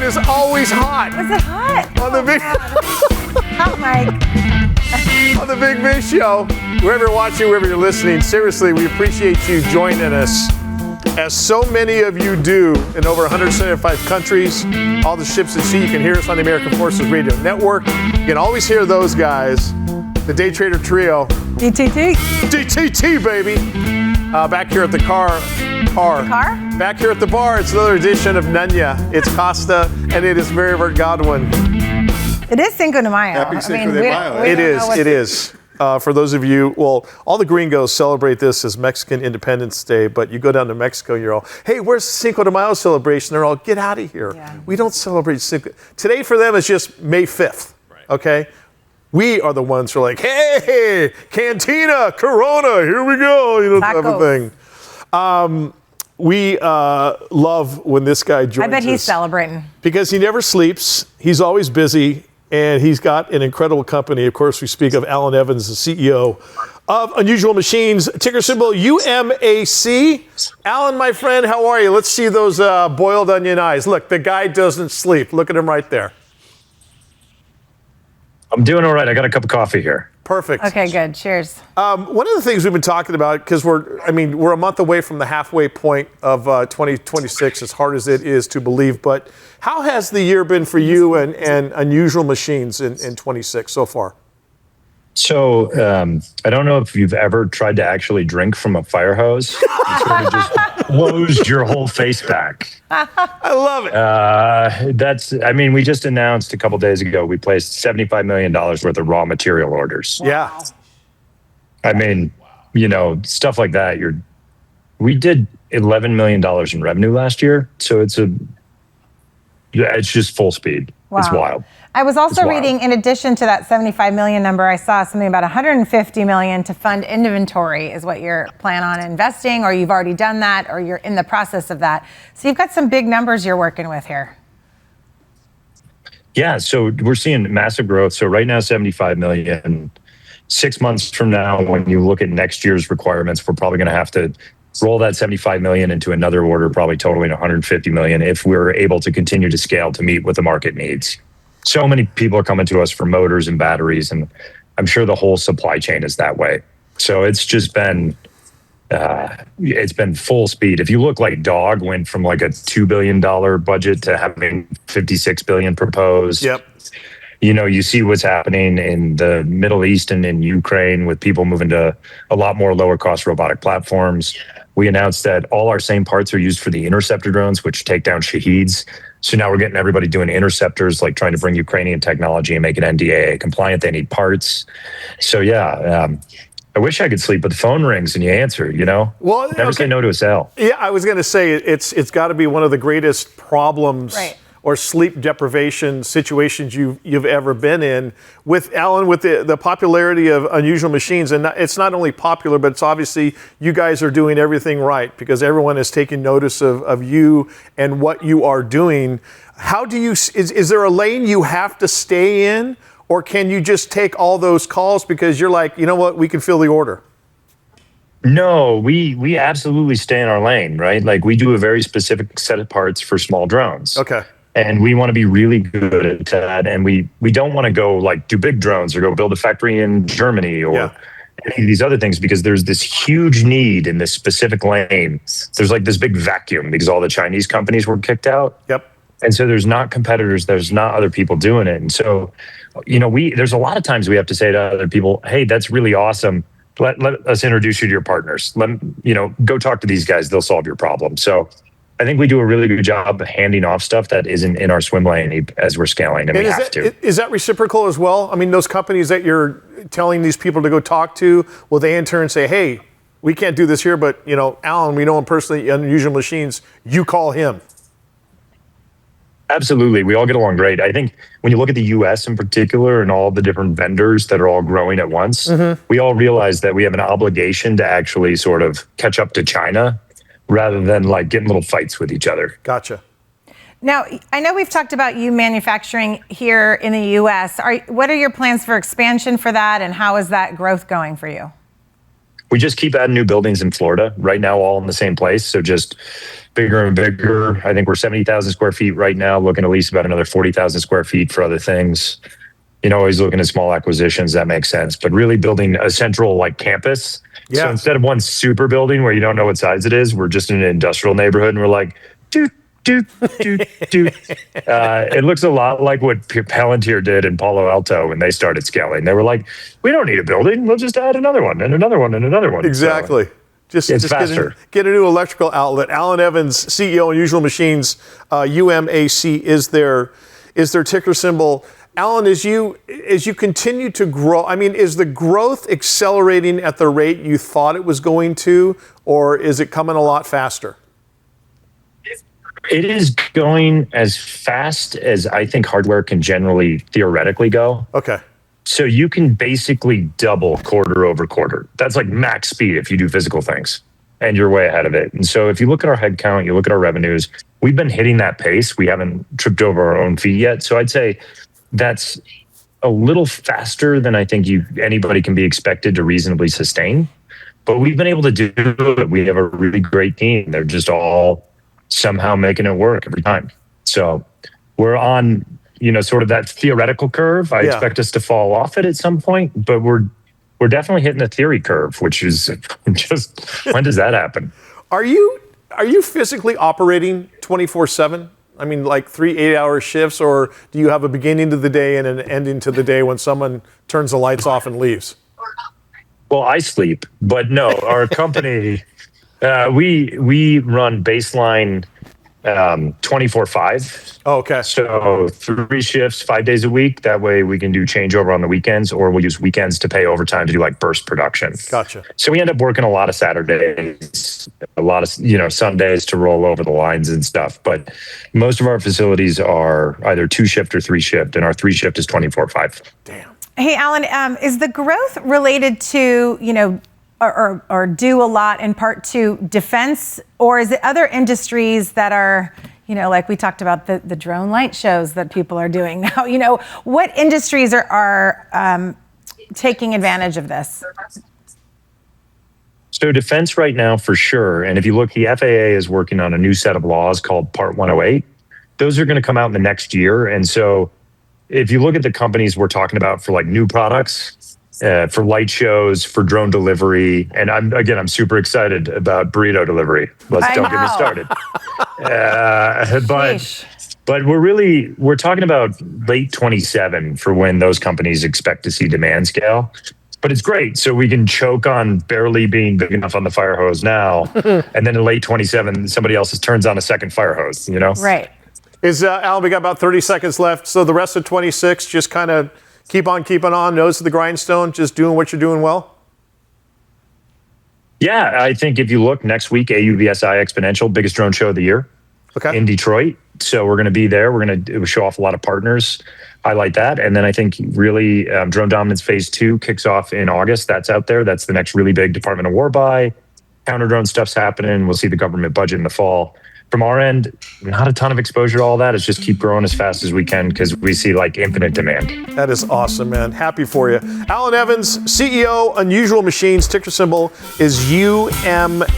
is always hot. Was it hot? On the big Hot mic. on the Big Biz Show. Wherever you're watching, wherever you're listening, seriously, we appreciate you joining us. As so many of you do in over 175 countries, all the ships at sea, you can hear us on the American Forces Radio Network. You can always hear those guys, the Day Trader Trio. DTT. DTT, baby. Back here at the car. Back here at the bar, it's another edition of Nunya. It's Costa, and it is Mary Godwin. It is Cinco de Mayo. Happy Cinco de Mayo. It is. For those of you, well, all the gringos celebrate this as Mexican Independence Day, but you go down to Mexico, you're all, hey, where's Cinco de Mayo celebration? They're all, get out of here. Yeah. We don't celebrate Cinco. Today for them is just May 5th, okay? We are the ones who are like, hey, Cantina, Corona, here we go, type of thing. We love when this guy joins us. I bet he's celebrating. Because he never sleeps, he's always busy, and he's got an incredible company. Of course, we speak of Allan Evans, the CEO of Unusual Machines, ticker symbol UMAC. Allan, my friend, how are you? Let's see those boiled onion eyes. Look, the guy doesn't sleep. Look at him right there. I'm doing all right. I got a cup of coffee here. Perfect. Okay, good. Cheers. One of the things we've been talking about, because we're a month away from the halfway point of 2026, as hard as it is to believe, but how has the year been for you and Unusual Machines in 26 so far? So I don't know if you've ever tried to actually drink from a fire hose. You sort of just closed your whole face back. I love it. We just announced a couple days ago, we placed $75 million worth of raw material orders. Yeah. Stuff like that. We did $11 million in revenue last year. So it's just full speed. Wow. It's wild. I was also reading, in addition to that 75 million number, I saw something about 150 million to fund inventory is what you're planning on investing, or you've already done that, or you're in the process of that. So you've got some big numbers you're working with here. Yeah, so we're seeing massive growth. So right now, 75 million. 6 months from now, when you look at next year's requirements, we're probably going to have to roll that 75 million into another order, probably totaling 150 million, if we're able to continue to scale to meet what the market needs. So many people are coming to us for motors and batteries, and I'm sure the whole supply chain is that way. So it's just been, it's been full speed. If you look, like Dog went from like a $2 billion budget to having 56 billion proposed. Yep. You see what's happening in the Middle East and in Ukraine with people moving to a lot more lower cost robotic platforms. We announced that all our same parts are used for the interceptor drones, which take down Shaheeds. So now we're getting everybody doing interceptors, like trying to bring Ukrainian technology and make it NDAA compliant. They need parts. So I wish I could sleep, but the phone rings and you answer, Well, never say no to a sale. Yeah, I was going to say it's got to be one of the greatest problems or sleep deprivation situations you've ever been in. With Allan, with the popularity of Unusual Machines, and it's not only popular, but it's obviously you guys are doing everything right because everyone is taking notice of you and what you are doing. How do you, is there a lane you have to stay in, or can you just take all those calls because you're like, you know what, we can fill the order? No, we absolutely stay in our lane, right? Like we do a very specific set of parts for small drones. Okay. And we want to be really good at that. And we don't want to go like do big drones or go build a factory in Germany or any of these other things, because there's this huge need in this specific lane. There's like this big vacuum because all the Chinese companies were kicked out. Yep. And so there's not competitors, there's not other people doing it. And so, there's a lot of times we have to say to other people, hey, that's really awesome. Let us introduce you to your partners. Go talk to these guys, they'll solve your problem. So I think we do a really good job of handing off stuff that isn't in our swim lane as we're scaling, and we have to. Is that reciprocal as well? I mean, those companies that you're telling these people to go talk to, will they in turn say, hey, we can't do this here, but, Allan, we know him personally, Unusual Machines, you call him? Absolutely. We all get along great. I think when you look at the U.S. in particular and all the different vendors that are all growing at once, we all realize that we have an obligation to actually sort of catch up to China rather than like getting little fights with each other. Gotcha. Now, I know we've talked about you manufacturing here in the U.S. What are your plans for expansion for that, and how is that growth going for you? we just keep adding new buildings in Florida right now, all in the same place. So just bigger and bigger. I think we're 70,000 square feet right now, looking to lease about another 40,000 square feet for other things. Always looking at small acquisitions, that makes sense. But really building a central like campus. Yeah. So instead of one super building where you don't know what size it is, we're just in an industrial neighborhood and we're like, doot. It looks a lot like what Palantir did in Palo Alto when they started scaling. They were like, we don't need a building. We'll just add another one and another one and another one. Exactly. So it's faster. Get a new electrical outlet. Allan Evans, CEO of Unusual Machines, UMAC is their ticker symbol. Allan, as you continue to grow, is the growth accelerating at the rate you thought it was going to, or is it coming a lot faster? It is going as fast as I think hardware can generally theoretically go. Okay. So you can basically double quarter over quarter. That's like max speed if you do physical things, and you're way ahead of it. And so if you look at our headcount, you look at our revenues, we've been hitting that pace. We haven't tripped over our own feet yet. So I'd say that's a little faster than I think anybody can be expected to reasonably sustain. But we've been able to do it. We have a really great team. They're just all somehow making it work every time. So we're on, sort of that theoretical curve. I expect us to fall off it at some point, but we're definitely hitting the theory curve, which is just, when does that happen? Are you physically operating 24/7? Like 3 8-hour shifts, or do you have a beginning to the day and an ending to the day when someone turns the lights off and leaves? Well, I sleep, but no, our company, we run baseline 24/5. Oh, okay. So 3 shifts, 5 days a week. That way we can do changeover on the weekends, or we'll use weekends to pay overtime to do like burst production. Gotcha. So we end up working a lot of Saturdays, a lot of Sundays to roll over the lines and stuff. But most of our facilities are either 2 shift or 3 shift, and our 3 shift is 24/5. Damn. Hey, Allan, is the growth related to, or due a lot in part to defense, or is it other industries that are, like we talked about the drone light shows that people are doing now? What industries are taking advantage of this? So defense right now, for sure. And if you look, the FAA is working on a new set of laws called Part 108. Those are going to come out in the next year. And so if you look at the companies we're talking about for like new products, for light shows, for drone delivery, and I'm super excited about burrito delivery. Don't get me started. But we're talking about late 27 for when those companies expect to see demand scale. But it's great. So we can choke on barely being big enough on the fire hose now, and then in late 27, somebody else turns on a second fire hose. Right. Allan, we got about 30 seconds left. So the rest of 26, just kind of keep on keeping on, nose to the grindstone, just doing what you're doing well? Yeah, I think if you look next week, AUVSI Exponential, biggest drone show of the year in Detroit. So we're going to be there. We're going to show off a lot of partners, highlight that. And then I think really Drone Dominance Phase 2 kicks off in August. That's out there. That's the next really big Department of War buy. Counter drone stuff's happening. We'll see the government budget in the fall. From our end, not a ton of exposure to all that. It's just keep growing as fast as we can because we see like infinite demand. That is awesome, man. Happy for you. Allan Evans, CEO, Unusual Machines. Ticker symbol is UMAC.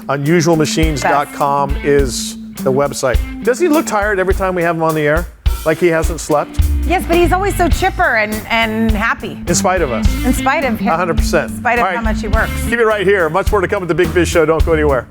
Unusualmachines.com is the website. Does he look tired every time we have him on the air? Like he hasn't slept? Yes, but he's always so chipper and happy. In spite of us. In spite of him. 100%. In spite of how much he works. Keep it right here. Much more to come at the Big Biz Show. Don't go anywhere.